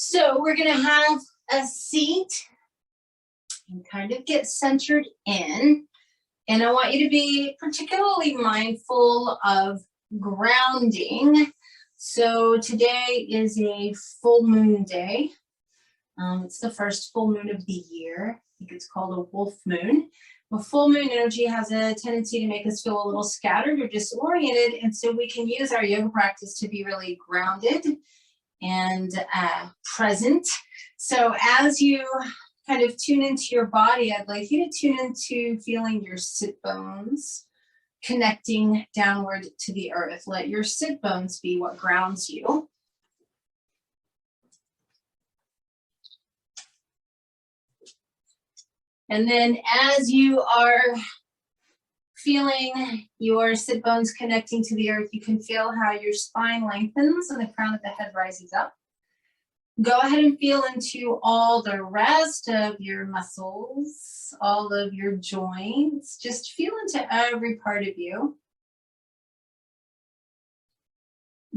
So we're going to have a seat and kind of get centered in. And I want you to be particularly mindful of grounding. So today is a full moon day. It's the first full moon of the year. I think it's called a wolf moon. Well, full moon energy has a tendency to make us feel a little scattered or disoriented. And so we can use our yoga practice to be really grounded and present. So as you kind of tune into your body, I'd like you to tune into feeling your sit bones connecting downward to the earth. Let your sit bones be what grounds you. And then as you are feeling your sit bones connecting to the earth, you can feel how your spine lengthens and the crown of the head rises up. Go ahead and feel into all the rest of your muscles, all of your joints. Just feel into every part of you.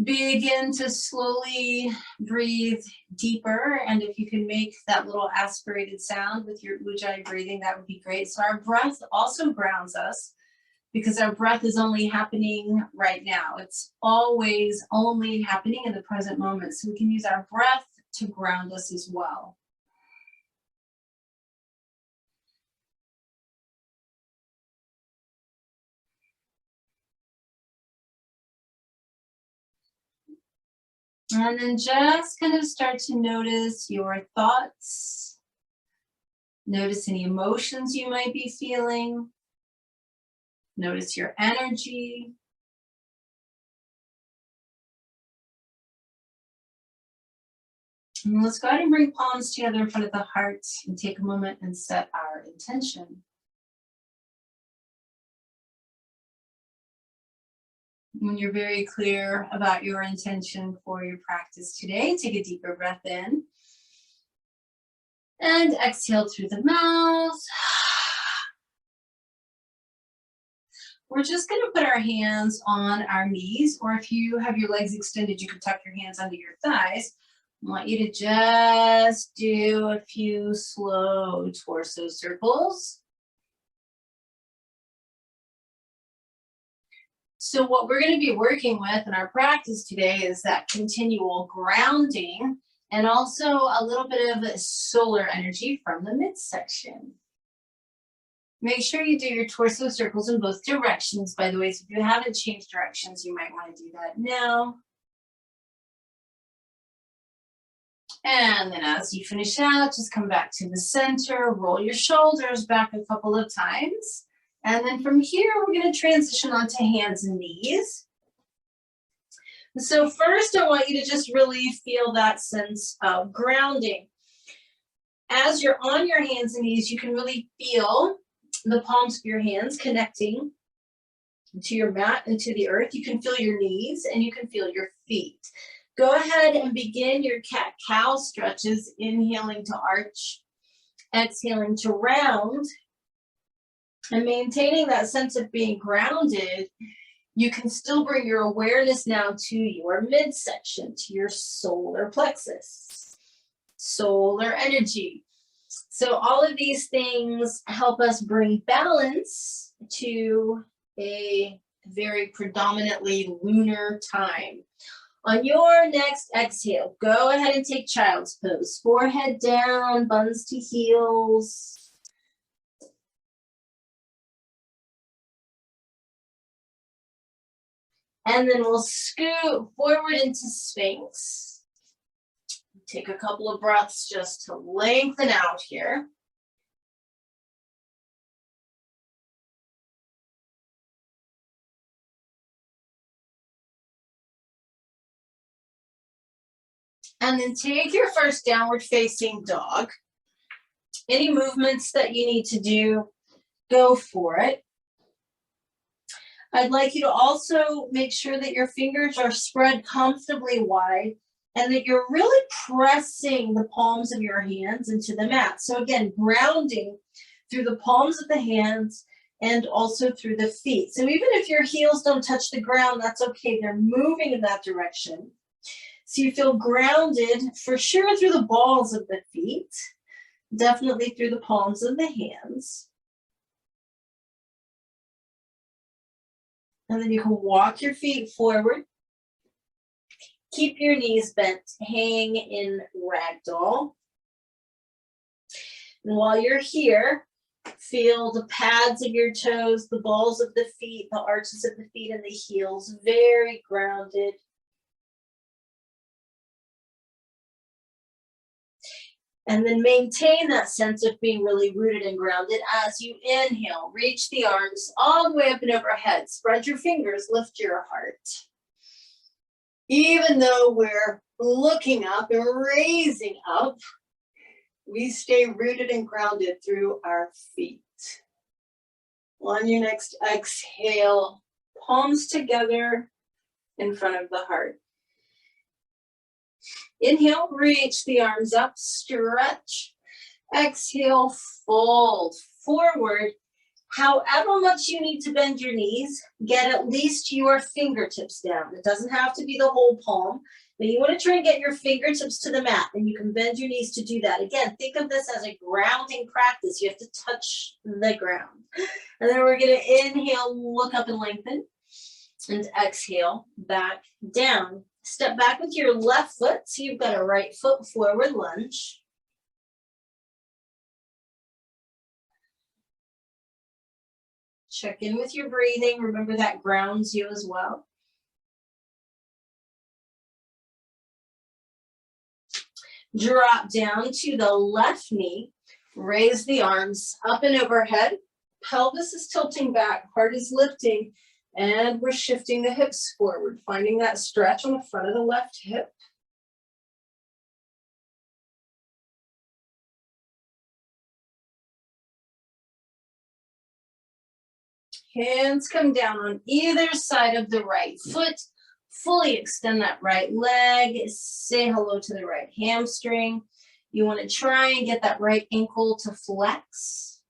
Begin to slowly breathe deeper, and if you can make that little aspirated sound with your ujjayi breathing, that would be great. So our breath also grounds us because our breath is only happening right now. It's always only happening in the present moment. So we can use our breath to ground us as well. And then just kind of start to notice your thoughts. Notice any emotions you might be feeling. Notice your energy. And let's go ahead and bring palms together in front of the heart and take a moment and set our intention. When you're very clear about your intention for your practice today, take a deeper breath in and exhale through the mouth. We're just going to put our hands on our knees, or if you have your legs extended, you can tuck your hands under your thighs. I want you to just do a few slow torso circles. So what we're going to be working with in our practice today is that continual grounding and also a little bit of solar energy from the midsection. Make sure you do your torso circles in both directions, by the way. So if you haven't changed directions, you might want to do that now. And then as you finish out, just come back to the center, roll your shoulders back a couple of times. And then from here, we're going to transition onto hands and knees. So first, I want you to just really feel that sense of grounding. As you're on your hands and knees, you can really feel the palms of your hands connecting to your mat and to the earth. You can feel your knees and you can feel your feet. Go ahead and begin your cat-cow stretches, inhaling to arch, exhaling to round. And maintaining that sense of being grounded, you can still bring your awareness now to your midsection, to your solar plexus, solar energy. So all of these things help us bring balance to a very predominantly lunar time. On your next exhale, go ahead and take child's pose. Forehead down, buns to heels. And then we'll scoot forward into Sphinx. Take a couple of breaths just to lengthen out here. And then take your first downward facing dog. Any movements that you need to do, go for it. I'd like you to also make sure that your fingers are spread comfortably wide and that you're really pressing the palms of your hands into the mat. So again, grounding through the palms of the hands and also through the feet. So even if your heels don't touch the ground, that's okay. They're moving in that direction. So you feel grounded for sure through the balls of the feet, definitely through the palms of the hands. And then you can walk your feet forward. Keep your knees bent, hang in ragdoll. And while you're here, feel the pads of your toes, the balls of the feet, the arches of the feet, and the heels, very grounded. And then maintain that sense of being really rooted and grounded as you inhale. Reach the arms all the way up and overhead. Spread your fingers, lift your heart. Even though we're looking up and raising up, we stay rooted and grounded through our feet. On your next exhale, palms together in front of the heart. Inhale, reach the arms up, stretch. Exhale, fold forward. However much you need to bend your knees, get at least your fingertips down. It doesn't have to be the whole palm, but you want to try and get your fingertips to the mat, and you can bend your knees to do that. Again, think of this as a grounding practice. You have to touch the ground. And then we're going to inhale, look up and lengthen, and exhale, back down. Step back with your left foot, so you've got a right foot forward lunge. Check in with your breathing. Remember that grounds you as well. Drop down to the left knee. Raise the arms up and overhead. Pelvis is tilting back, heart is lifting, and we're shifting the hips forward, finding that stretch on the front of the left hip. Hands come down on either side of the right foot. Fully extend that right leg. Say hello to the right hamstring. You want to try and get that right ankle to flex.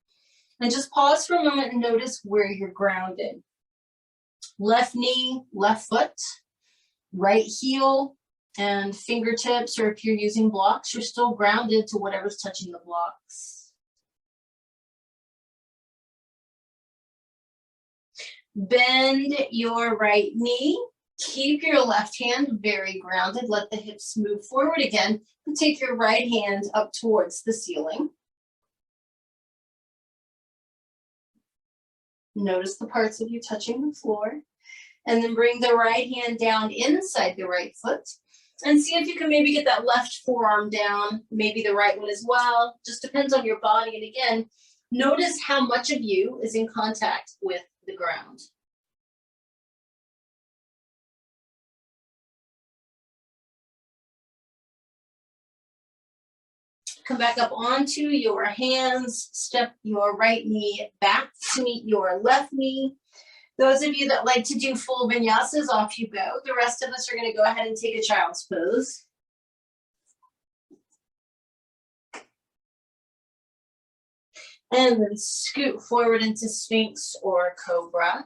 And just pause for a moment and notice where you're grounded. Left knee, left foot, right heel, and fingertips, or if you're using blocks, you're still grounded to whatever's touching the blocks. Bend your right knee. Keep your left hand very grounded. Let the hips move forward again. And take your right hand up towards the ceiling. Notice the parts of you touching the floor. And then bring the right hand down inside the right foot. And see if you can maybe get that left forearm down, maybe the right one as well. Just depends on your body. And again, notice how much of you is in contact with the ground. Come back up onto your hands. Step your right knee back to meet your left knee. Those of you that like to do full vinyasas, off you go. The rest of us are going to go ahead and take a child's pose. And then scoot forward into Sphinx or Cobra.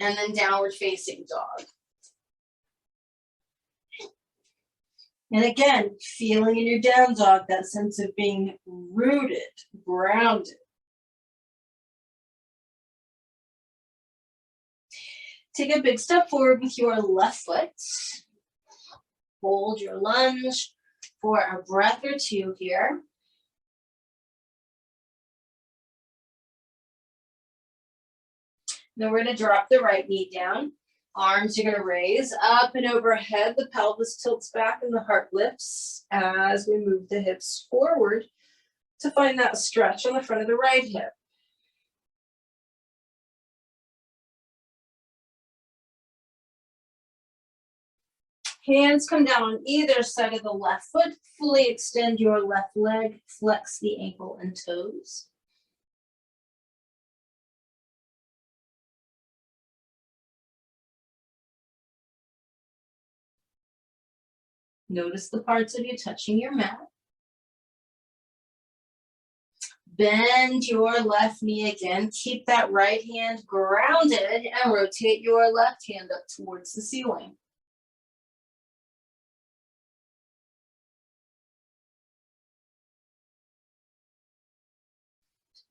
And then downward facing dog. And again, feeling in your down dog, that sense of being rooted, grounded. Take a big step forward with your left foot. Hold your lunge for a breath or two here. Then we're going to drop the right knee down. Arms are going to raise up and overhead. The pelvis tilts back and the heart lifts as we move the hips forward to find that stretch on the front of the right hip. Hands come down on either side of the left foot. Fully extend your left leg. Flex the ankle and toes. Notice the parts of you touching your mat. Bend your left knee again. Keep that right hand grounded and rotate your left hand up towards the ceiling.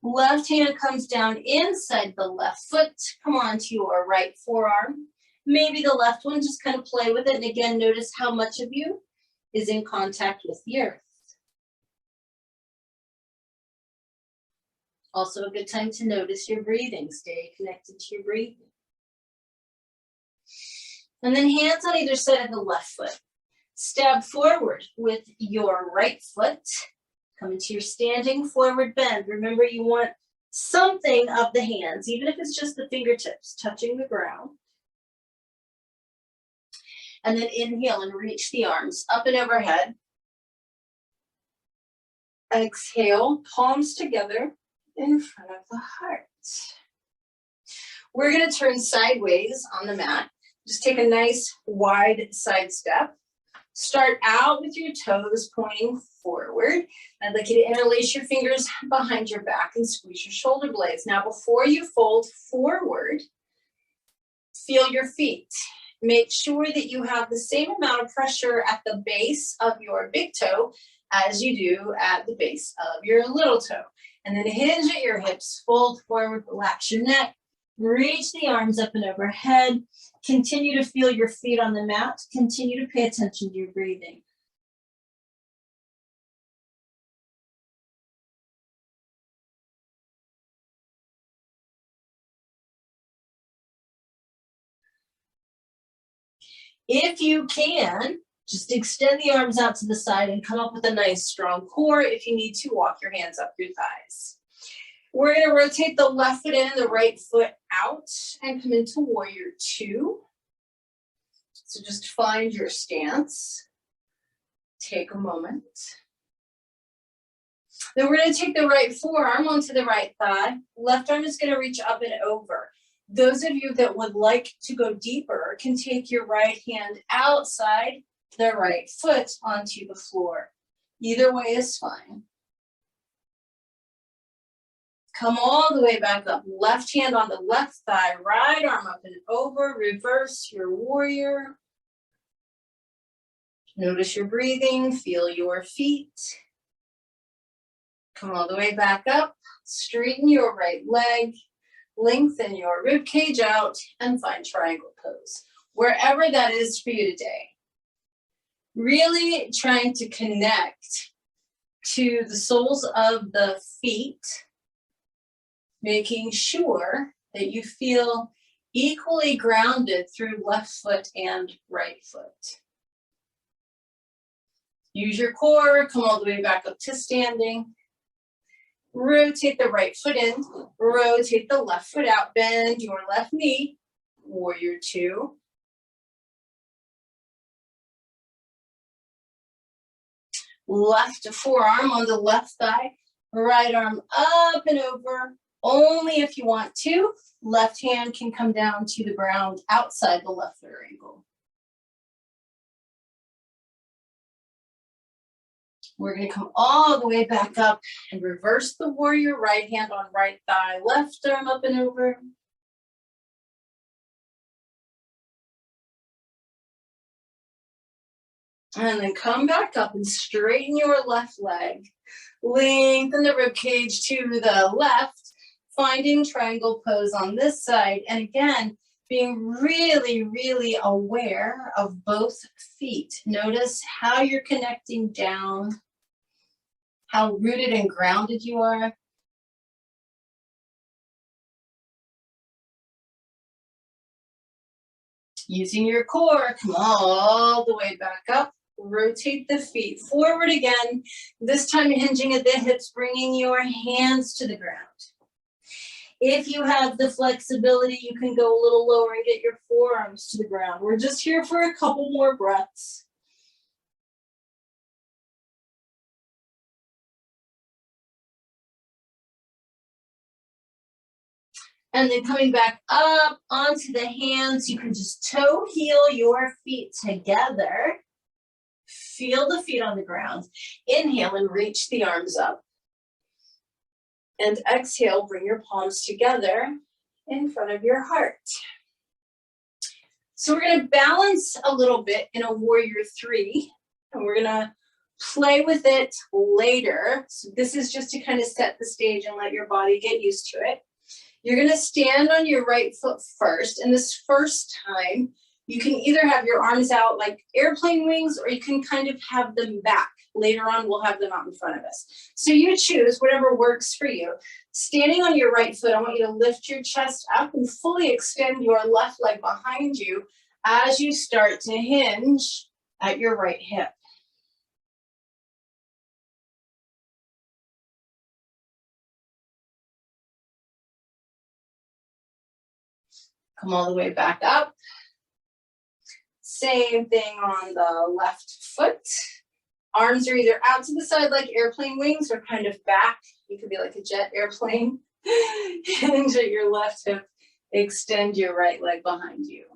Left hand comes down inside the left foot. Come on to your right forearm. Maybe the left one, just kind of play with it. And again, notice how much of you is in contact with the earth. Also a good time to notice your breathing. Stay connected to your breathing. And then hands on either side of the left foot. Stab forward with your right foot. Come into your standing forward bend. Remember, you want something of the hands, even if it's just the fingertips touching the ground. And then inhale and reach the arms up and overhead. Exhale, palms together in front of the heart. We're going to turn sideways on the mat. Just take a nice wide side step. Start out with your toes pointing forward. I'd like you to interlace your fingers behind your back and squeeze your shoulder blades. Now, before you fold forward, feel your feet. Make sure that you have the same amount of pressure at the base of your big toe as you do at the base of your little toe. And then hinge at your hips, fold forward, relax your neck, reach the arms up and overhead. Continue to feel your feet on the mat. Continue to pay attention to your breathing. If you can, just extend the arms out to the side and come up with a nice strong core. If you need to, walk your hands up your thighs. We're going to rotate the left foot in, the right foot out, and come into warrior two. So just find your stance. Take a moment. Then we're going to take the right forearm onto the right thigh. Left arm is going to reach up and over. Those of you that would like to go deeper can take your right hand outside the right foot onto the floor. Either way is fine. Come all the way back up. Left hand on the left thigh, right arm up and over. Reverse your warrior. Notice your breathing, feel your feet. Come all the way back up. Straighten your right leg. Lengthen your rib cage out and find triangle pose. Wherever that is for you today. Really trying to connect to the soles of the feet, making sure that you feel equally grounded through left foot and right foot. Use your core, come all the way back up to standing. Rotate the right foot in, rotate the left foot out, bend your left knee, warrior two. Left forearm on the left thigh, right arm up and over. Only if you want to. Left hand can come down to the ground outside the left foot ankle. We're going to come all the way back up and reverse the warrior. Right hand on right thigh, left arm up and over. And then come back up and straighten your left leg. Lengthen the rib cage to the left, finding triangle pose on this side. And again, being really, really aware of both feet. Notice how you're connecting down, how rooted and grounded you are. Using your core, come all the way back up. Rotate the feet forward again. This time hinging at the hips, bringing your hands to the ground. If you have the flexibility, you can go a little lower and get your forearms to the ground. We're just here for a couple more breaths. And then coming back up onto the hands, you can just toe heel your feet together. Feel the feet on the ground. Inhale and reach the arms up. And exhale, bring your palms together in front of your heart. So we're gonna balance a little bit in a warrior three, and we're gonna play with it later. So this is just to kind of set the stage and let your body get used to it. You're gonna stand on your right foot first, and this first time, you can either have your arms out like airplane wings, or you can kind of have them back. Later on, we'll have them out in front of us. So you choose whatever works for you. Standing on your right foot, I want you to lift your chest up and fully extend your left leg behind you as you start to hinge at your right hip. Come all the way back up. Same thing on the left foot. Arms are either out to the side like airplane wings or kind of back. You could be like a jet airplane. Hinge at your left hip. Extend your right leg behind you.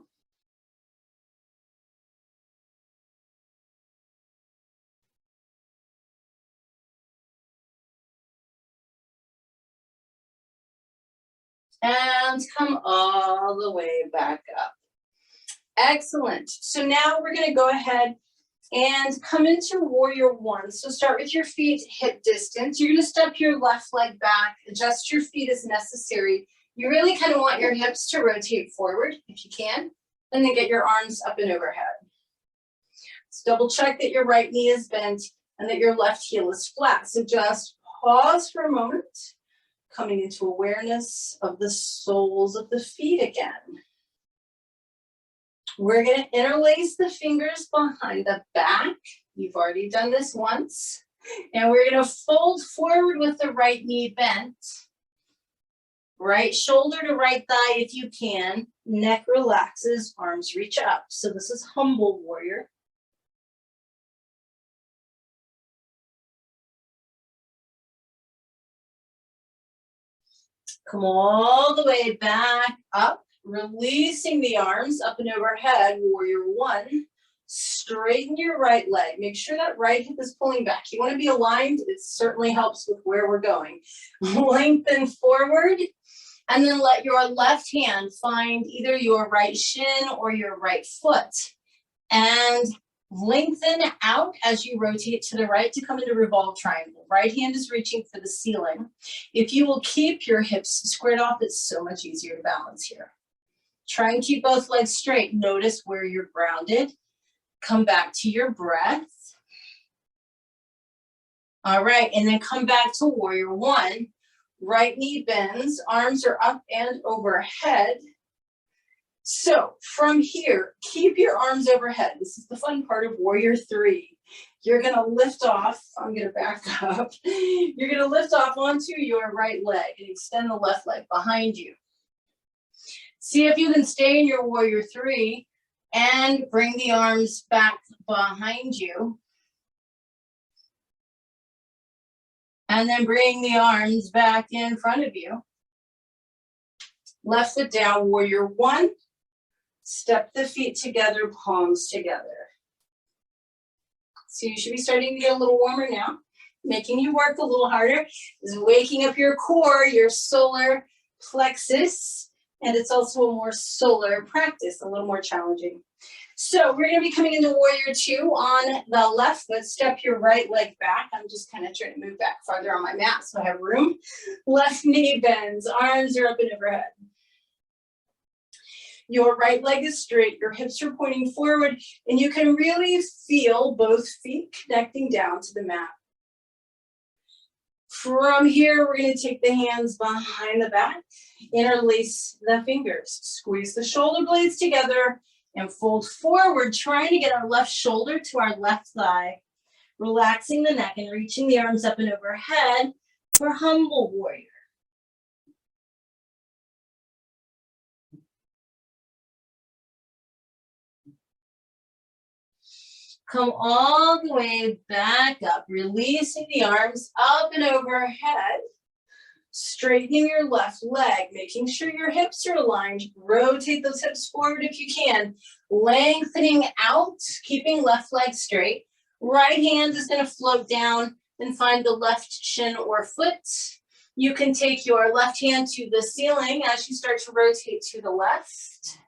And come all the way back up. Excellent. So now we're going to go ahead and come into warrior one. So start with your feet hip distance. You're going to step your left leg back, adjust your feet as necessary. You really kind of want your hips to rotate forward if you can, and then get your arms up and overhead. So double check that your right knee is bent and that your left heel is flat. So just pause for a moment, coming into awareness of the soles of the feet again. We're going to interlace the fingers behind the back. You've already done this once. And we're going to fold forward with the right knee bent. Right shoulder to right thigh if you can. Neck relaxes, arms reach up. So this is humble warrior. Come all the way back up. Releasing the arms up and overhead, warrior one. Straighten your right leg. Make sure that right hip is pulling back. You want to be aligned. It certainly helps with where we're going. Lengthen forward, and then let your left hand find either your right shin or your right foot. And lengthen out as you rotate to the right to come into revolve triangle. Right hand is reaching for the ceiling. If you will keep your hips squared off, it's so much easier to balance here. Try and keep both legs straight. Notice where you're grounded. Come back to your breath. All right, and then come back to warrior one. Right knee bends, arms are up and overhead. So from here, keep your arms overhead. This is the fun part of warrior three. You're gonna lift off. I'm gonna back up. You're gonna lift off onto your right leg and extend the left leg behind you. See if you can stay in your warrior three and bring the arms back behind you. And then bring the arms back in front of you. Left foot down, warrior one. Step the feet together, palms together. So you should be starting to get a little warmer now. Making you work a little harder is waking up your core, your solar plexus. And it's also a more solar practice, a little more challenging. So we're gonna be coming into warrior two on the left foot. Step your right leg back. I'm just kind of trying to move back farther on my mat so I have room. Left knee bends, arms are up and overhead. Your right leg is straight, your hips are pointing forward, and you can really feel both feet connecting down to the mat. From here, we're going to take the hands behind the back, interlace the fingers, squeeze the shoulder blades together, and fold forward, trying to get our left shoulder to our left thigh, relaxing the neck and reaching the arms up and overhead for humble warrior. Come all the way back up, releasing the arms up and overhead. Straightening your left leg, making sure your hips are aligned. Rotate those hips forward if you can. Lengthening out, keeping left leg straight. Right hand is going to float down and find the left shin or foot. You can take your left hand to the ceiling as you start to rotate to the left.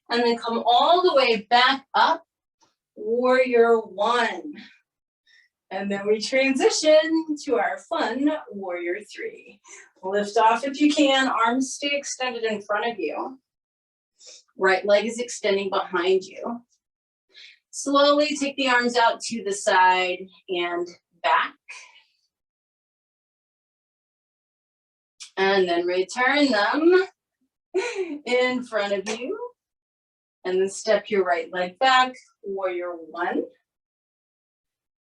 And then come all the way back up, warrior one. And then we transition to our fun warrior three. Lift off if you can, arms stay extended in front of you. Right leg is extending behind you. Slowly take the arms out to the side and back. And then return them in front of you. And then step your right leg back, warrior one.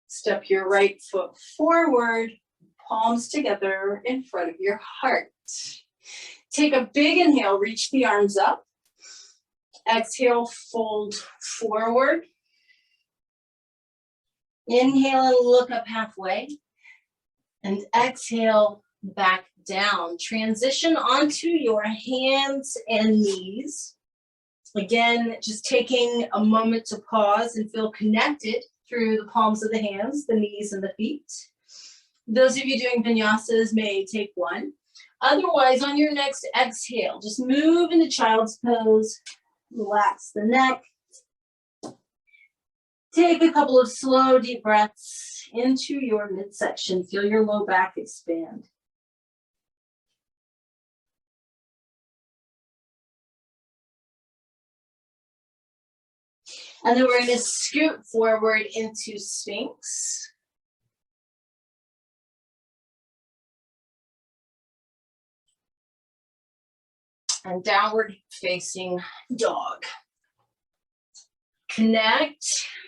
Step your right foot forward, palms together in front of your heart. Take a big inhale, reach the arms up. Exhale, fold forward. Inhale and look up halfway. And exhale, back down. Transition onto your hands and knees. Again, just taking a moment to pause and feel connected through the palms of the hands, the knees, and the feet. Those of you doing vinyasas may take one. Otherwise, on your next exhale, just move into child's pose. Relax the neck. Take a couple of slow, deep breaths into your midsection. Feel your low back expand. And then we're going to scoot forward into Sphinx. And downward facing dog. Connect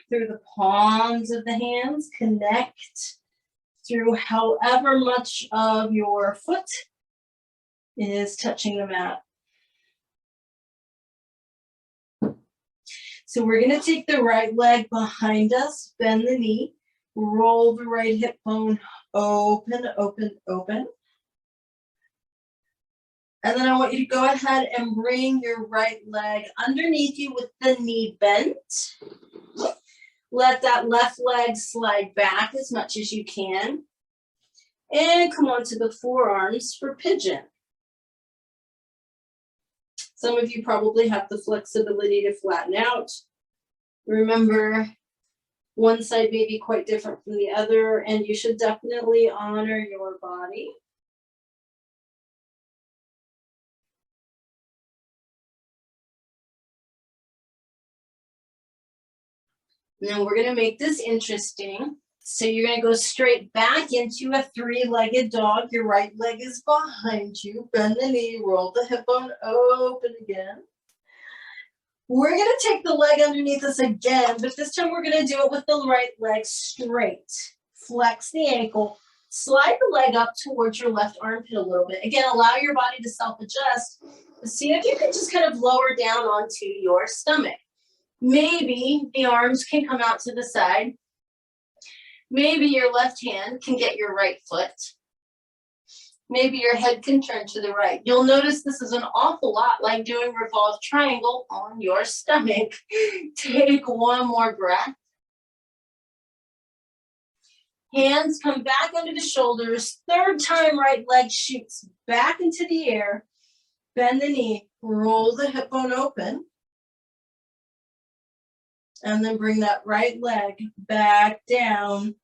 through the palms of the hands. Connect through however much of your foot is touching the mat. So we're going to take the right leg behind us, bend the knee, roll the right hip bone, open, open, open. And then I want you to go ahead and bring your right leg underneath you with the knee bent. Let that left leg slide back as much as you can. And come onto the forearms for pigeon. Some of you probably have the flexibility to flatten out. Remember, one side may be quite different from the other, and you should definitely honor your body. Now we're going to make this interesting. So you're going to go straight back into a three-legged dog. Your right leg is behind you. Bend the knee, roll the hip bone open again. We're going to take the leg underneath us again, but this time we're going to do it with the right leg straight. Flex the ankle. Slide the leg up towards your left armpit a little bit. Again, allow your body to self-adjust. See if you can just kind of lower down onto your stomach. Maybe the arms can come out to the side. Maybe your left hand can get your right foot. Maybe your head can turn to the right. You'll notice this is an awful lot like doing revolved triangle on your stomach. Take one more breath. Hands come back under the shoulders. Third time, right leg shoots back into the air. Bend the knee, roll the hip bone open. And then bring that right leg back down.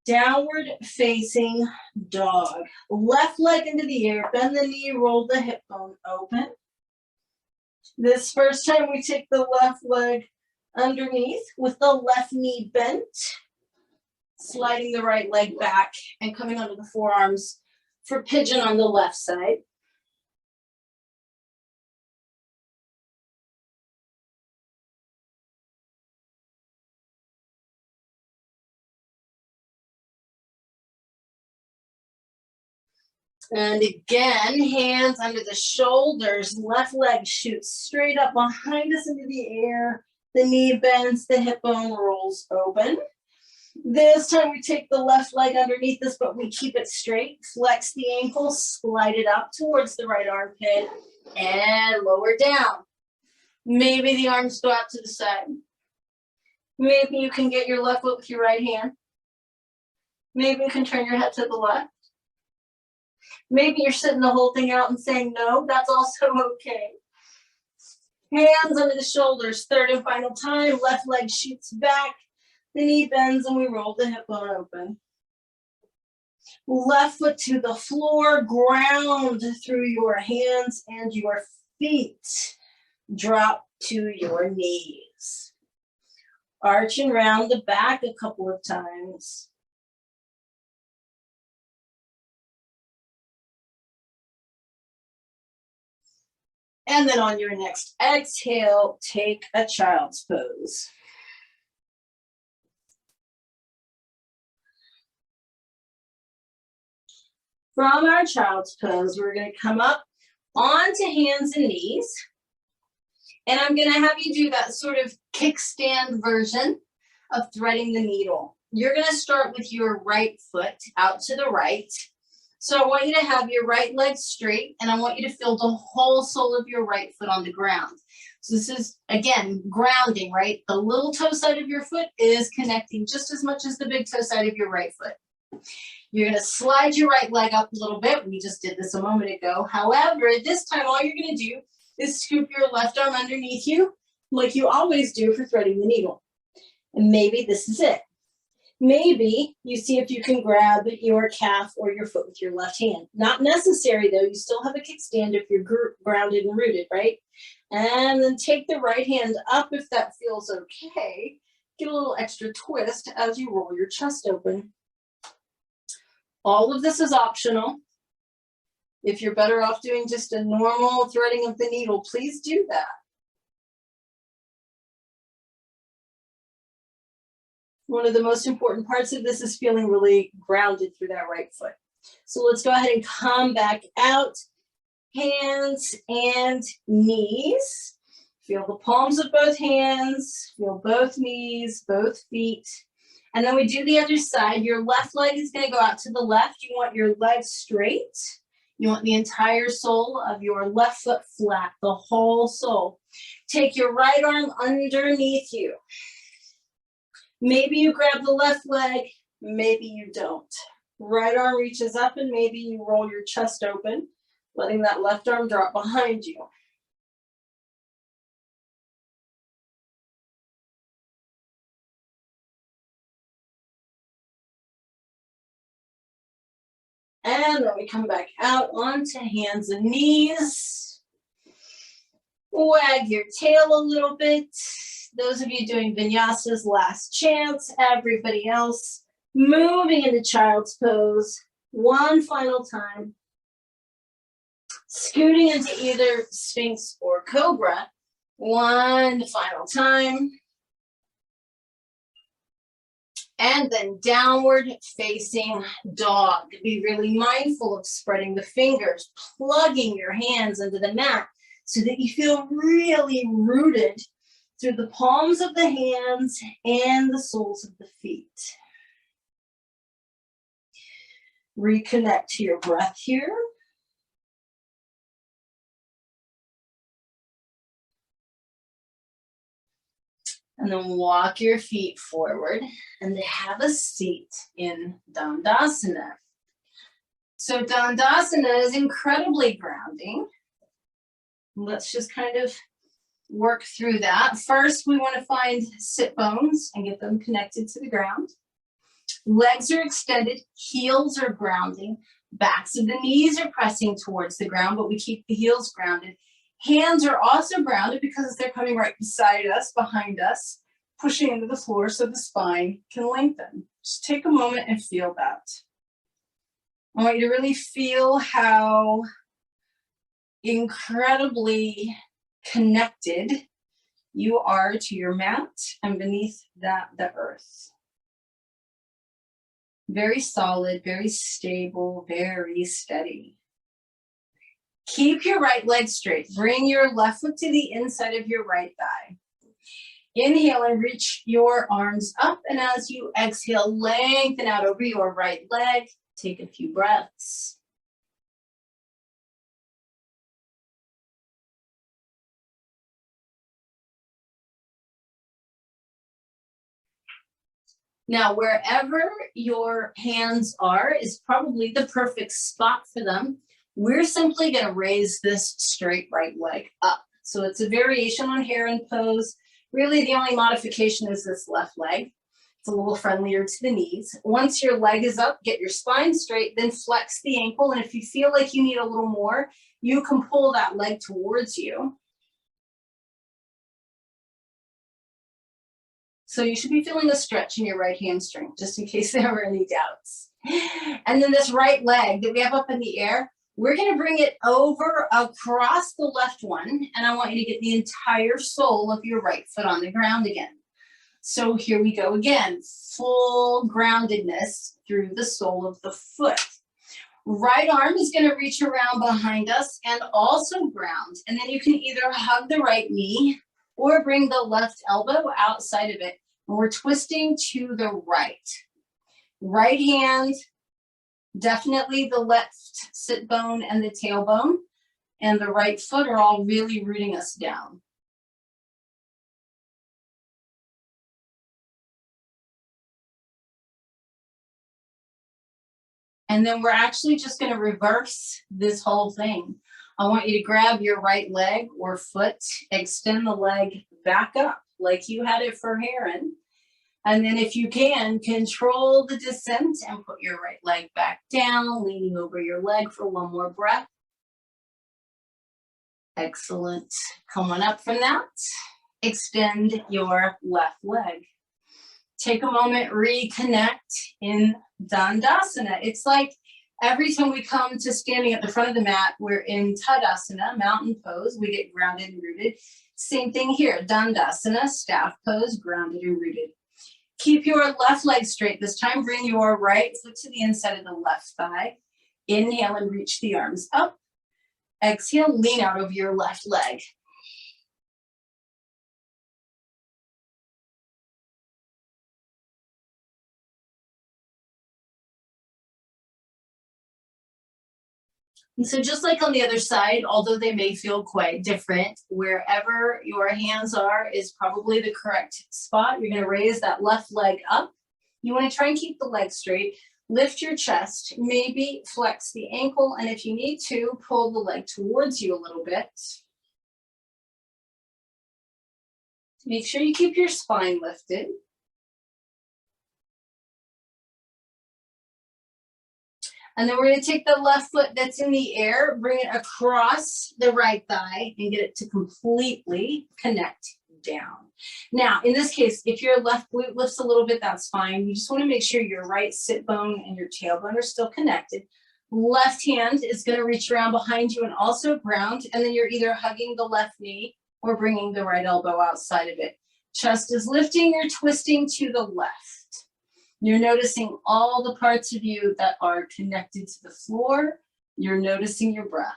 Downward facing dog. Left leg into the air, bend the knee, roll the hip bone open. This first time we take the left leg underneath with the left knee bent. Sliding the right leg back and coming onto the forearms for pigeon on the left side. And again, hands under the shoulders, left leg shoots straight up behind us into the air. The knee bends, the hip bone rolls open. This time we take the left leg underneath us, but we keep it straight. Flex the ankle, slide it up towards the right armpit, and lower down. Maybe the arms go out to the side. Maybe you can get your left foot with your right hand. Maybe you can turn your head to the left. Maybe you're sitting the whole thing out and saying no, that's also okay. Hands under the shoulders, third and final time, left leg shoots back, the knee bends and we roll the hip bone open. Left foot to the floor, ground through your hands and your feet. Drop to your knees. Arch and round the back a couple of times. And then on your next exhale, take a child's pose. From our child's pose, we're going to come up onto hands and knees. And I'm going to have you do that sort of kickstand version of threading the needle. You're going to start with your right foot out to the right. So I want you to have your right leg straight, and I want you to feel the whole sole of your right foot on the ground. So this is, again, grounding, right? The little toe side of your foot is connecting just as much as the big toe side of your right foot. You're going to slide your right leg up a little bit. We just did this a moment ago. However, this time all you're going to do is scoop your left arm underneath you like you always do for threading the needle. And maybe this is it. Maybe you see if you can grab your calf or your foot with your left hand. Not necessary though, you still have a kickstand if you're grounded and rooted, right? And then take the right hand up if that feels okay. Get a little extra twist as you roll your chest open. All of this is optional. If you're better off doing just a normal threading of the needle, please do that. One of the most important parts of this is feeling really grounded through that right foot. So let's go ahead and come back out, hands and knees. Feel the palms of both hands, feel both knees, both feet. And then we do the other side. Your left leg is going to go out to the left. You want your leg straight. You want the entire sole of your left foot flat, the whole sole. Take your right arm underneath you. Maybe you grab the left leg, maybe you don't. Right arm reaches up and maybe you roll your chest open, letting that left arm drop behind you. And then we come back out onto hands and knees. Wag your tail a little bit. Those of you doing vinyasas, last chance. Everybody else moving into child's pose. One final time. Scooting into either Sphinx or Cobra. One final time. And then downward facing dog. Be really mindful of spreading the fingers, plugging your hands into the mat so that you feel really rooted through the palms of the hands and the soles of the feet. Reconnect to your breath here. And then walk your feet forward and have a seat in Dandasana. So Dandasana is incredibly grounding. Let's just kind of work through that. First, we want to find sit bones and get them connected to the ground. Legs are extended, heels are grounding, backs of the knees are pressing towards the ground, but we keep the heels grounded. Hands are also grounded because they're coming right beside us, behind us, pushing into the floor so the spine can lengthen. Just take a moment and feel that. I want you to really feel how incredibly connected you are to your mat and beneath that, the earth. Very solid, very stable, very steady. Keep your right leg straight. Bring your left foot to the inside of your right thigh. Inhale and reach your arms up, and as you exhale, lengthen out over your right leg. Take a few breaths. Now, wherever your hands are is probably the perfect spot for them. We're simply going to raise this straight right leg up. So it's a variation on heron pose. Really, the only modification is this left leg. It's a little friendlier to the knees. Once your leg is up, get your spine straight, then flex the ankle. And if you feel like you need a little more, you can pull that leg towards you. So you should be feeling a stretch in your right hamstring, just in case there were any doubts. And then this right leg that we have up in the air, we're going to bring it over across the left one. And I want you to get the entire sole of your right foot on the ground again. So here we go again, full groundedness through the sole of the foot. Right arm is going to reach around behind us and also ground. And then you can either hug the right knee or bring the left elbow outside of it. And we're twisting to the right. Right hand, definitely the left sit bone and the tailbone, and the right foot are all really rooting us down. And then we're actually just going to reverse this whole thing. I want you to grab your right leg or foot, extend the leg back up like you had it for heron. And then if you can, control the descent and put your right leg back down, leaning over your leg for one more breath. Excellent. Come on up from that. Extend your left leg. Take a moment, reconnect in Dandasana. It's like every time we come to standing at the front of the mat, we're in Tadasana, mountain pose. We get grounded and rooted. Same thing here, Dandasana, staff pose, grounded and rooted. Keep your left leg straight this time. Bring your right foot to the inside of the left thigh. Inhale and reach the arms up. Exhale, lean out over your left leg. And so just like on the other side, although they may feel quite different, wherever your hands are is probably the correct spot. You're going to raise that left leg up. You want to try and keep the leg straight. Lift your chest, maybe flex the ankle, and if you need to, pull the leg towards you a little bit. Make sure you keep your spine lifted. And then we're going to take the left foot that's in the air, bring it across the right thigh and get it to completely connect down. Now, in this case, if your left glute lifts a little bit, that's fine. You just want to make sure your right sit bone and your tailbone are still connected. Left hand is going to reach around behind you and also ground. And then you're either hugging the left knee or bringing the right elbow outside of it. Chest is lifting, you're twisting to the left. You're noticing all the parts of you that are connected to the floor. You're noticing your breath.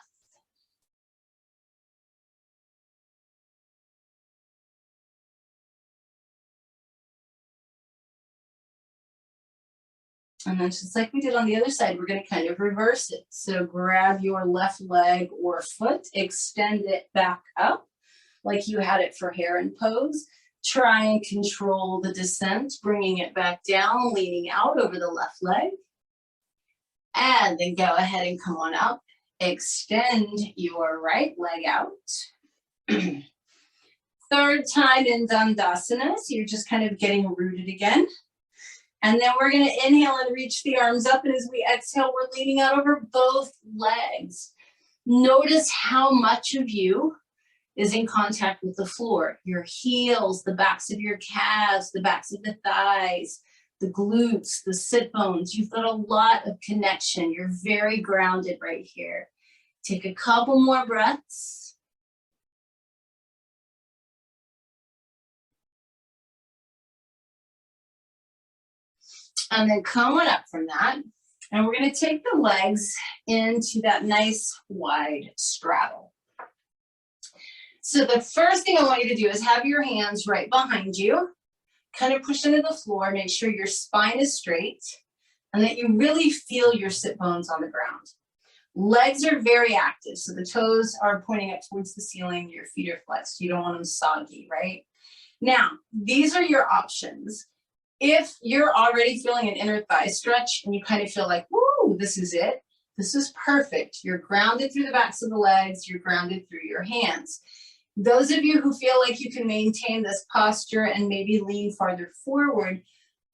And then just like we did on the other side, we're going to kind of reverse it. So grab your left leg or foot, extend it back up like you had it for heron pose. Try and control the descent, bringing it back down, leaning out over the left leg. And then go ahead and come on up. Extend your right leg out. Third time in Dandasana, so you're just kind of getting rooted again. And then we're going to inhale and reach the arms up. And as we exhale, we're leaning out over both legs. Notice how much of you is in contact with the floor. Your heels, the backs of your calves, the backs of the thighs, the glutes, the sit bones. You've got a lot of connection. You're very grounded right here. Take a couple more breaths. And then come on up from that. And we're going to take the legs into that nice wide straddle. So the first thing I want you to do is have your hands right behind you, kind of push into the floor, make sure your spine is straight, and that you really feel your sit bones on the ground. Legs are very active, so the toes are pointing up towards the ceiling, your feet are flexed. You don't want them soggy, right? Now, these are your options. If you're already feeling an inner thigh stretch and you kind of feel like, woo, this is it, this is perfect. You're grounded through the backs of the legs, you're grounded through your hands. Those of you who feel like you can maintain this posture and maybe lean farther forward,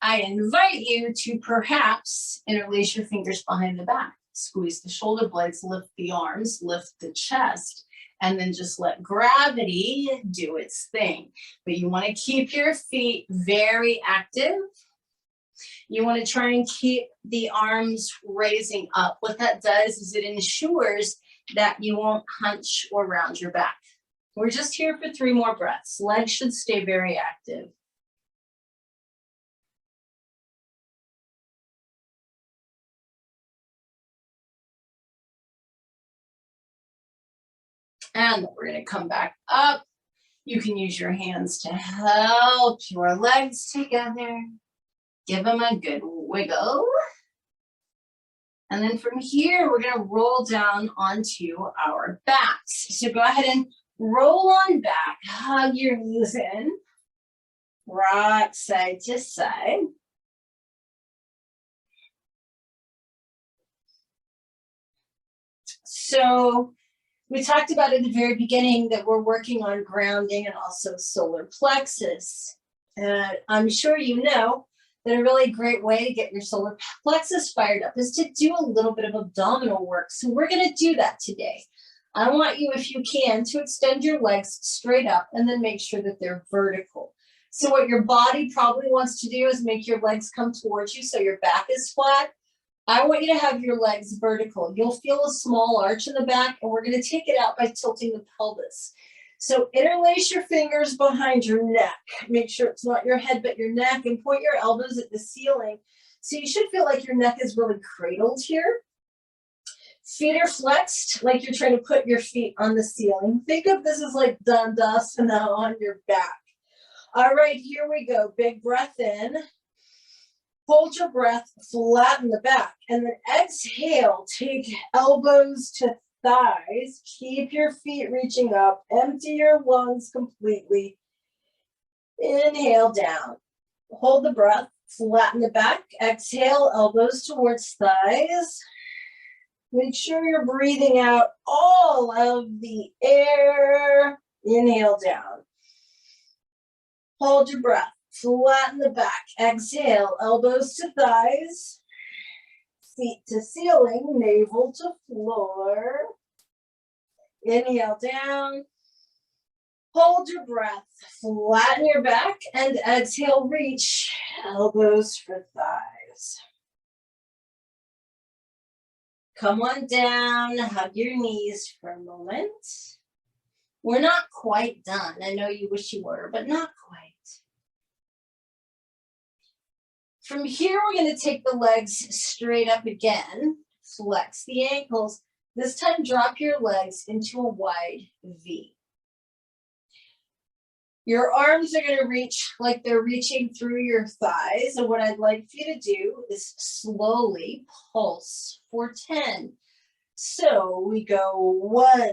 I invite you to perhaps interlace your fingers behind the back, squeeze the shoulder blades, lift the arms, lift the chest, and then just let gravity do its thing. But you want to keep your feet very active. You want to try and keep the arms raising up. What that does is it ensures that you won't hunch or round your back. We're just here for 3 more breaths. Legs should stay very active. And we're going to come back up. You can use your hands to help your legs together. Give them a good wiggle. And then from here, we're going to roll down onto our backs. So go ahead and roll on back. Hug your knees in. Rock side to side. So we talked about at the very beginning that we're working on grounding and also solar plexus. I'm sure you know that a really great way to get your solar plexus fired up is to do a little bit of abdominal work. So we're going to do that today. I want you, if you can, to extend your legs straight up and then make sure that they're vertical. So what your body probably wants to do is make your legs come towards you so your back is flat. I want you to have your legs vertical. You'll feel a small arch in the back, and we're going to take it out by tilting the pelvis. So interlace your fingers behind your neck. Make sure it's not your head, but your neck, and point your elbows at the ceiling. So you should feel like your neck is really cradled here. Feet are flexed, like you're trying to put your feet on the ceiling. Think of this as like Dandasana on your back. All right, here we go. Big breath in. Hold your breath, flatten the back, and then exhale. Take elbows to thighs. Keep your feet reaching up. Empty your lungs completely. Inhale down. Hold the breath, flatten the back. Exhale, elbows towards thighs. Make sure you're breathing out all of the air. Inhale down. Hold your breath. Flatten the back. Exhale, elbows to thighs, feet to ceiling, navel to floor. Inhale down. Hold your breath. Flatten your back and exhale, reach elbows for thighs. Come on down, hug your knees for a moment. We're not quite done. I know you wish you were, but not quite. From here, we're going to take the legs straight up again. Flex the ankles. This time, drop your legs into a wide V. Your arms are going to reach like they're reaching through your thighs. And what I'd like for you to do is slowly pulse for 10. So we go 1,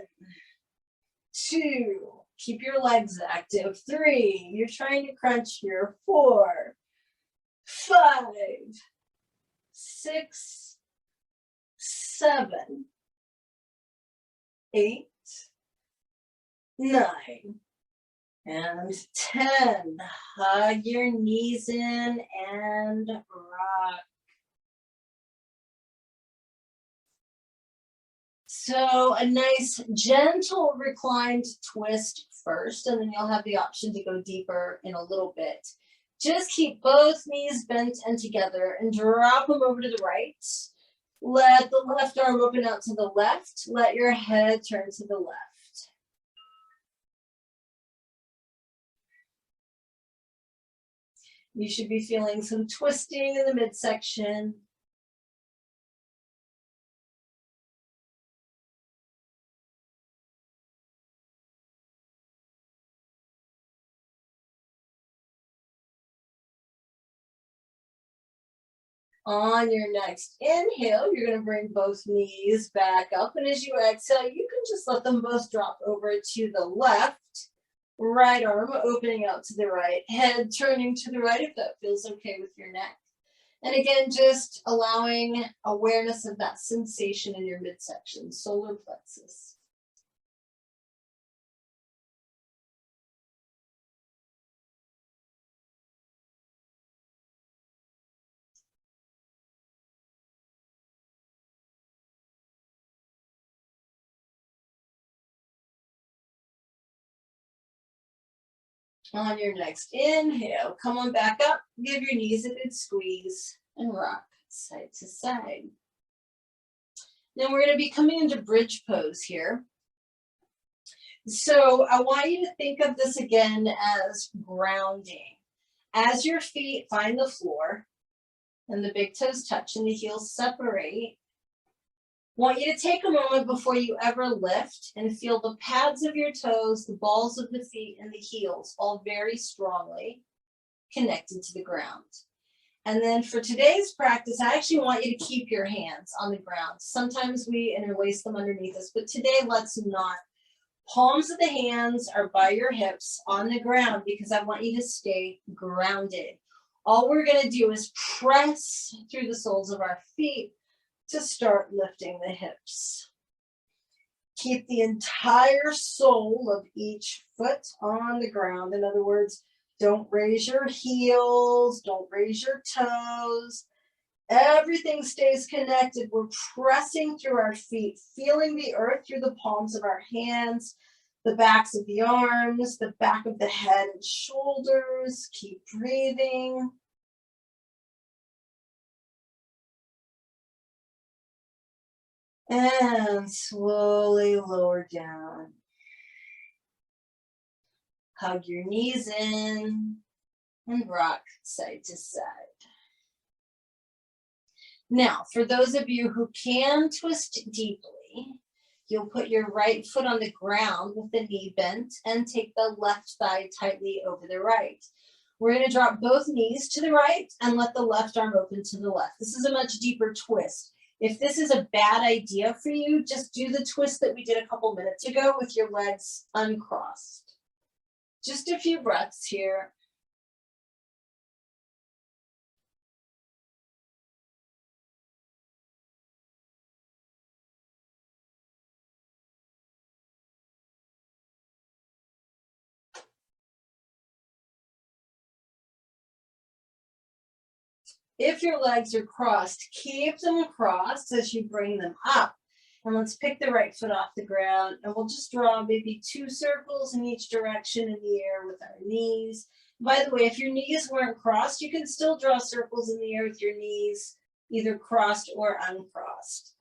2, keep your legs active. 3, you're trying to crunch here. 4, 5, 6, 7, 8, 9, and 10. Hug your knees in and rock. So a nice gentle reclined twist first, and then you'll have the option to go deeper in a little bit. Just keep both knees bent and together and drop them over to the right. Let the left arm open out to the left. Let your head turn to the left. You should be feeling some twisting in the midsection. On your next inhale, you're going to bring both knees back up. And as you exhale, you can just let them both drop over to the left. Right arm opening out to the right, head turning to the right if that feels okay with your neck. And again, just allowing awareness of that sensation in your midsection, solar plexus. On your next inhale, come on back up, give your knees a good squeeze, and rock side to side. Then we're going to be coming into bridge pose here. So I want you to think of this again as grounding. As your feet find the floor and the big toes touch and the heels separate, want you to take a moment before you ever lift and feel the pads of your toes, the balls of the feet, and the heels all very strongly connected to the ground. And then for today's practice, I actually want you to keep your hands on the ground. Sometimes we interlace them underneath us, but today let's not. Palms of the hands are by your hips on the ground because I want you to stay grounded. All we're going to do is press through the soles of our feet to start lifting the hips. Keep the entire sole of each foot on the ground. In other words, don't raise your heels, don't raise your toes. Everything stays connected. We're pressing through our feet, feeling the earth through the palms of our hands, the backs of the arms, the back of the head and shoulders. Keep breathing. And slowly lower down. Hug your knees in and rock side to side. Now, for those of you who can twist deeply, you'll put your right foot on the ground with the knee bent and take the left thigh tightly over the right. We're going to drop both knees to the right and let the left arm open to the left. This is a much deeper twist. If this is a bad idea for you, just do the twist that we did a couple minutes ago with your legs uncrossed. Just a few breaths here. If your legs are crossed, keep them crossed as you bring them up. And let's pick the right foot off the ground and we'll just draw maybe 2 circles in each direction in the air with our knees. By the way, if your knees weren't crossed, you can still draw circles in the air with your knees, either crossed or uncrossed.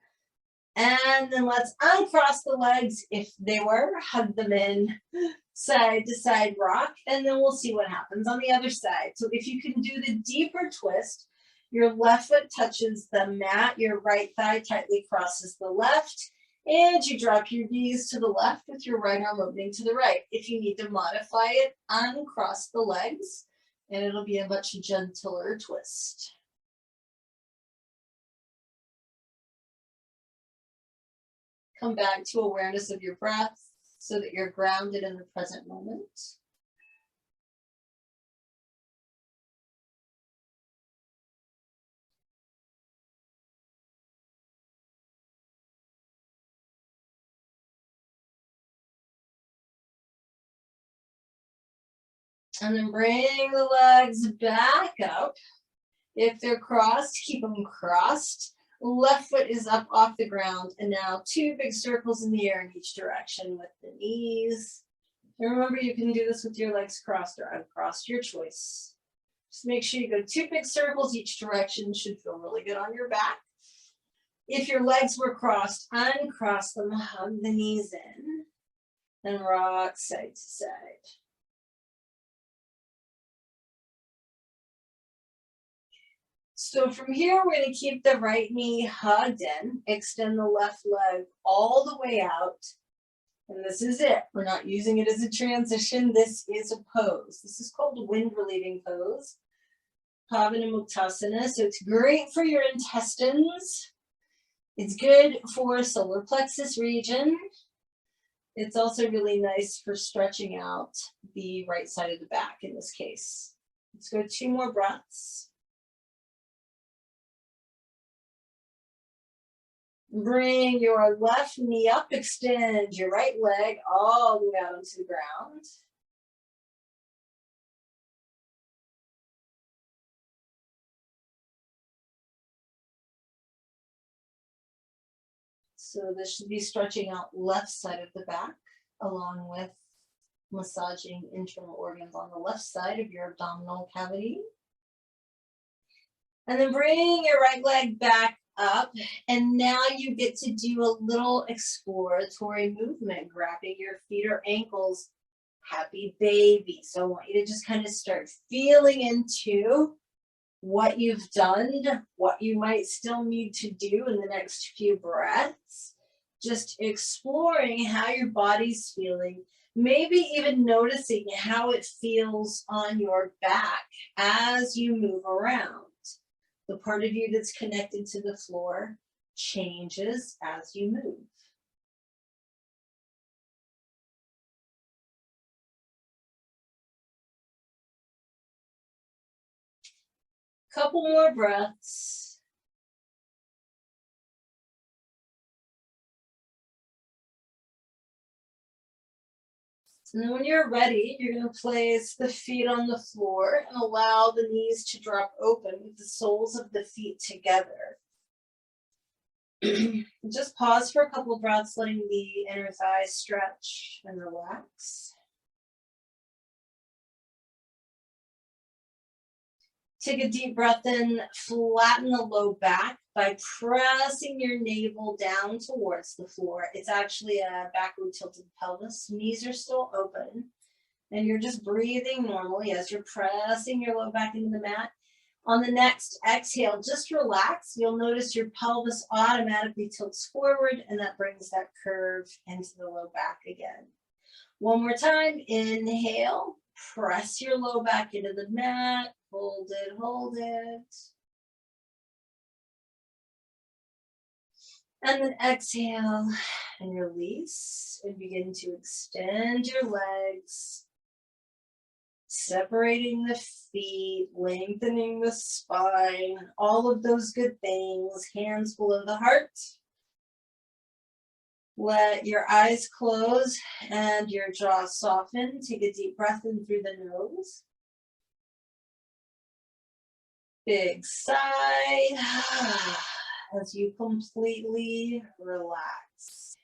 And then let's uncross the legs if they were, hug them in, side to side rock, and then we'll see what happens on the other side. So if you can do the deeper twist, your left foot touches the mat, your right thigh tightly crosses the left, and you drop your knees to the left with your right arm opening to the right. If you need to modify it, uncross the legs, and it'll be a much gentler twist. Come back to awareness of your breath so that you're grounded in the present moment. And then bring the legs back up. If they're crossed, keep them crossed. Left foot is up off the ground. And now 2 big circles in the air in each direction with the knees. And remember, you can do this with your legs crossed or uncrossed, your choice. Just make sure you go 2 big circles each direction. Should feel really good on your back. If your legs were crossed, uncross them, hug the knees in, and rock side to side. So from here, we're going to keep the right knee hugged in, extend the left leg all the way out. And this is it. We're not using it as a transition. This is a pose. This is called the wind relieving pose, Pavanamuktasana. So it's great for your intestines. It's good for solar plexus region. It's also really nice for stretching out the right side of the back in this case. Let's go 2 more breaths. Bring your left knee up, extend your right leg all the way out onto the ground. So this should be stretching out left side of the back, along with massaging internal organs on the left side of your abdominal cavity. And then bring your right leg back up. And now you get to do a little exploratory movement, grabbing your feet or ankles. Happy baby. So I want you to just kind of start feeling into what you've done, what you might still need to do in the next few breaths. Just exploring how your body's feeling. Maybe even noticing how it feels on your back as you move around. The part of you that's connected to the floor changes as you move. Couple more breaths. And then when you're ready, you're going to place the feet on the floor and allow the knees to drop open with the soles of the feet together. Just pause for a couple of breaths, letting the inner thighs stretch and relax. Take a deep breath in, flatten the low back by pressing your navel down towards the floor. It's actually a backward tilted pelvis. Knees are still open. And you're just breathing normally as you're pressing your low back into the mat. On the next exhale, just relax. You'll notice your pelvis automatically tilts forward, and that brings that curve into the low back again. One more time, inhale, press your low back into the mat, hold it, hold it. And then exhale and release, and begin to extend your legs, separating the feet, lengthening the spine, all of those good things, hands below the heart. Let your eyes close and your jaw soften. Take a deep breath in through the nose. Big sigh as you completely relax.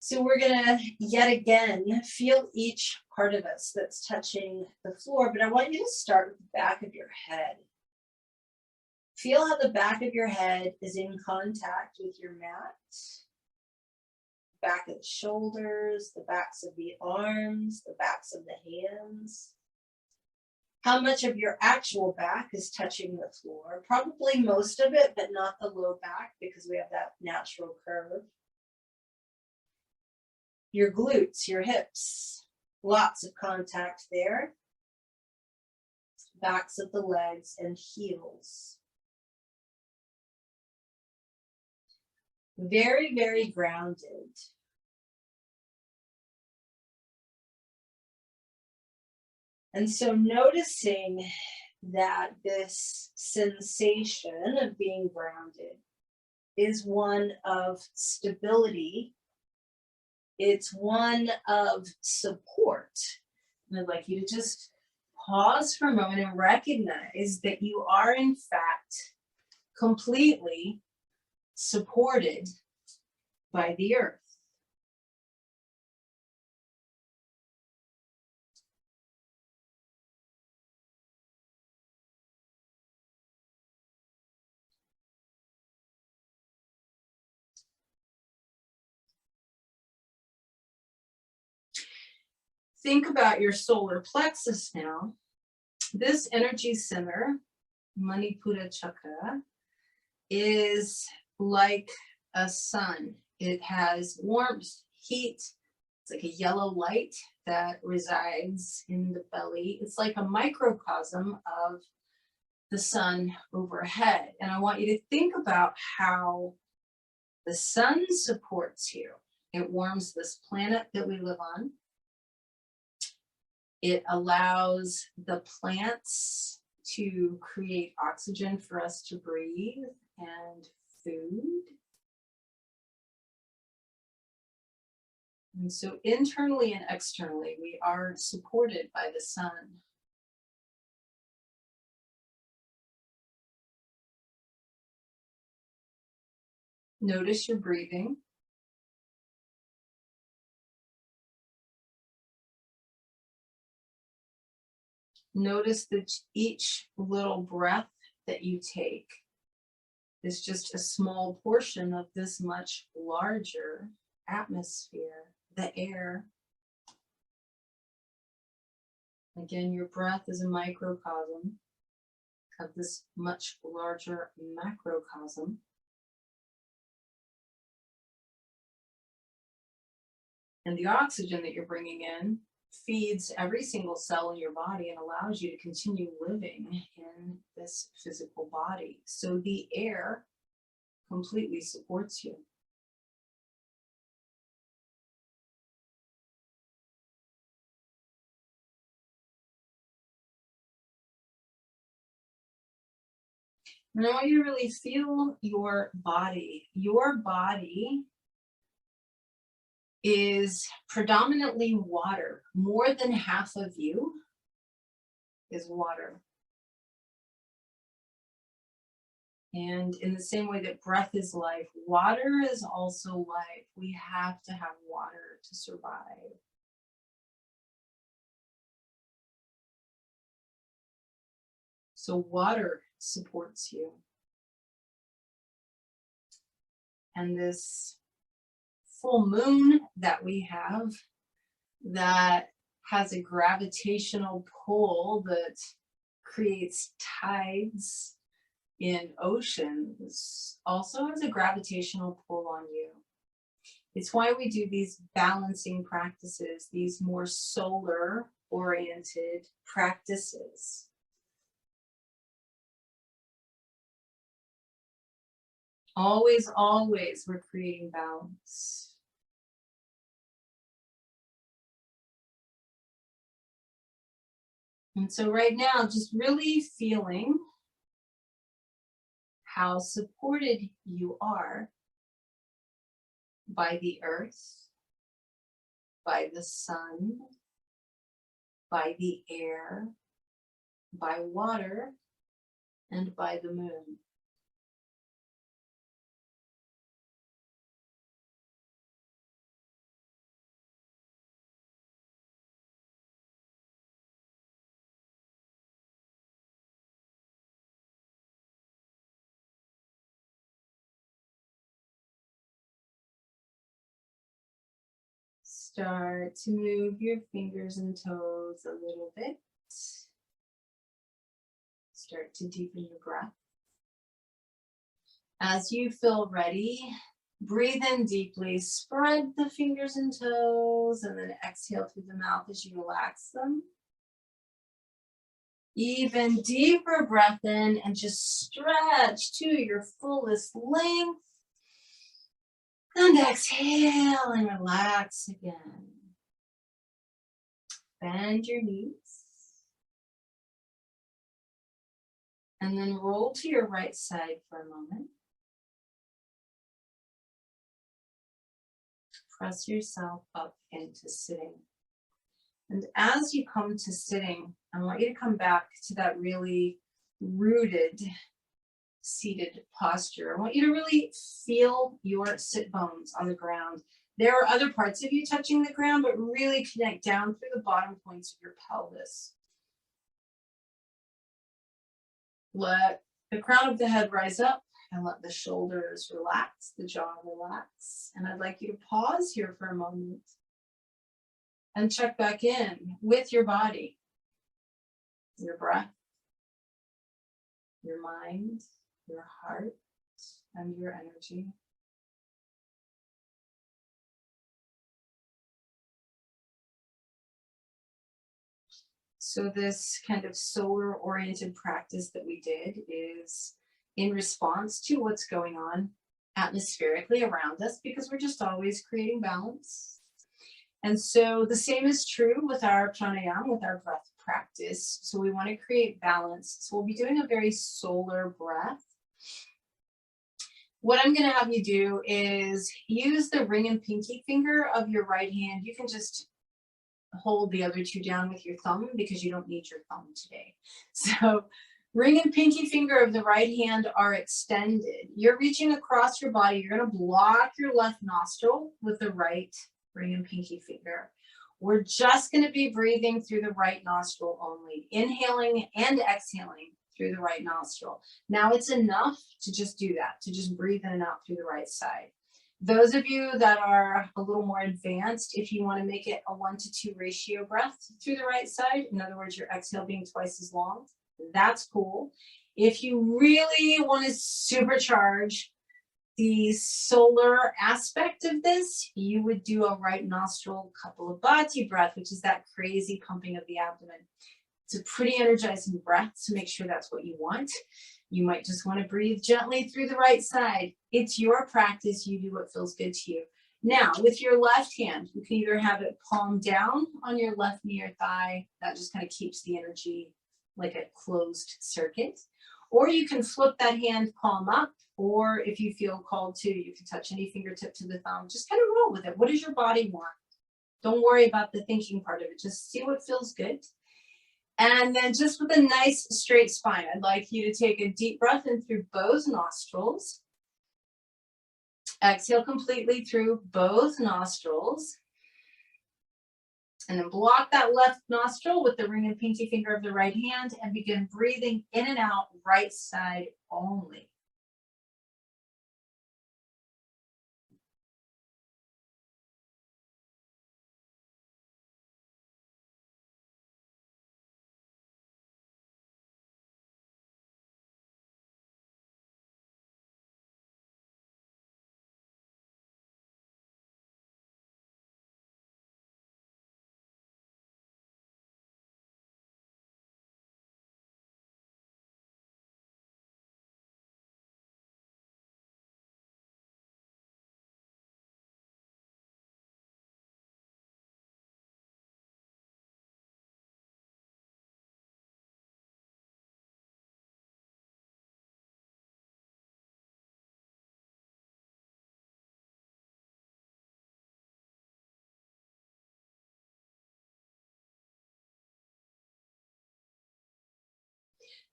So we're gonna yet again feel each part of us that's touching the floor, but I want you to start with the back of your head. Feel how the back of your head is in contact with your mat. Back of the shoulders, the backs of the arms, the backs of the hands. How much of your actual back is touching the floor? Probably most of it, but not the low back because we have that natural curve. Your glutes, your hips, lots of contact there. Backs of the legs and heels. Very, very grounded. And so noticing that this sensation of being grounded is one of stability. It's one of support. And I'd like you to just pause for a moment and recognize that you are in fact completely supported by the earth. Think about your solar plexus now. This energy center, Manipura Chakra, is like a sun. It has warmth, heat. It's like a yellow light that resides in the belly. It's like a microcosm of the sun overhead. And I want you to think about how The sun supports you. It warms this planet that we live on. It allows the plants to create oxygen for us to breathe and food. And so internally and externally, we are supported by the sun. Notice your breathing. Notice that each little breath that you take is just a small portion of this much larger atmosphere, the air. Again, your breath is a microcosm of this much larger macrocosm. And the oxygen that you're bringing in feeds every single cell in your body and allows you to continue living in this physical body. So the air completely supports you. And I want you to really feel your body. Your body is predominantly water. More than half of you is water. And in the same way that breath is life, water is also life. We have to have water to survive. So water supports you. And this full moon that we have that has a gravitational pull that creates tides in oceans also has a gravitational pull on you. It's why we do these balancing practices, these more solar oriented practices. Always, always we're creating balance. And so right now, just really feeling how supported you are by the earth, by the sun, by the air, by water, and by the moon. Start to move your fingers and toes a little bit. Start to deepen your breath. As you feel ready, breathe in deeply, spread the fingers and toes, and then exhale through the mouth as you relax them. Even deeper breath in and just stretch to your fullest length. And exhale and relax again. Bend your knees. And then roll to your right side for a moment. Press yourself up into sitting. And as you come to sitting, I want you to come back to that really rooted, seated posture. I want you to really feel your sit bones on the ground. There are other parts of you touching the ground, but really connect down through the bottom points of your pelvis. Let the crown of the head rise up and let the shoulders relax, the jaw relax. And I'd like you to pause here for a moment and check back in with your body, your breath, your mind, your heart, and your energy. So this kind of solar oriented practice that we did is in response to what's going on atmospherically around us because we're just always creating balance. And so the same is true with our pranayama, with our breath practice. So we want to create balance. So we'll be doing a very solar breath. What I'm going to have you do is use the ring and pinky finger of your right hand. You can just hold the other two down with your thumb because you don't need your thumb today. So ring and pinky finger of the right hand are extended. You're reaching across your body. You're going to block your left nostril with the right ring and pinky finger. We're just going to be breathing through the right nostril only, inhaling and exhaling through the right nostril. Now it's enough to just do that, to just breathe in and out through the right side. Those of you that are a little more advanced, if you want to make it a 1-to-2 ratio breath through the right side, in other words, your exhale being twice as long, that's cool. If you really want to supercharge the solar aspect of this, you would do a right nostril Kapalabhati breath, which is that crazy pumping of the abdomen. It's a pretty energizing breath, so make sure that's what you want. You might just want to breathe gently through the right side. It's your practice. You do what feels good to you. Now, with your left hand, you can either have it palm down on your left knee or thigh. That just kind of keeps the energy like a closed circuit. Or you can flip that hand palm up, or if you feel called to, you can touch any fingertip to the thumb. Just kind of roll with it. What does your body want? Don't worry about the thinking part of it. Just see what feels good. And then just with a nice straight spine, I'd like you to take a deep breath in through both nostrils. Exhale completely through both nostrils. And then block that left nostril with the ring and pinky finger of the right hand and begin breathing in and out right side only.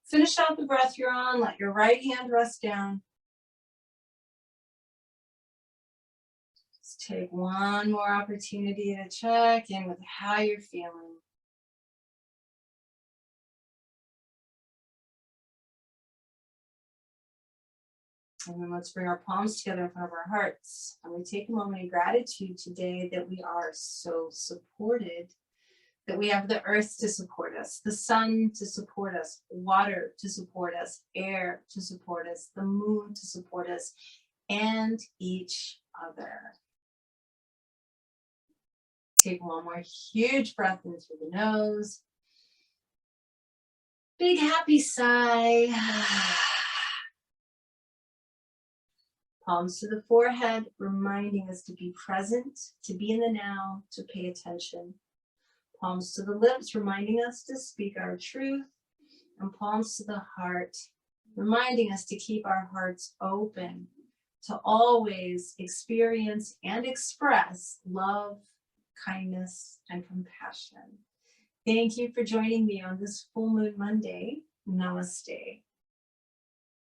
Finish out the breath you're on. Let your right hand rest down. Just take one more opportunity to check in with how you're feeling. And then let's bring our palms together in front of our hearts. And we take a moment of gratitude today that we are so supported, that we have the earth to support us, the sun to support us, water to support us, air to support us, the moon to support us, and each other. Take one more huge breath in through the nose. Big happy sigh. Palms to the forehead, reminding us to be present, to be in the now, to pay attention. Palms to the lips, reminding us to speak our truth. And palms to the heart, reminding us to keep our hearts open, to always experience and express love, kindness, and compassion. Thank you for joining me on this full moon Monday. Namaste.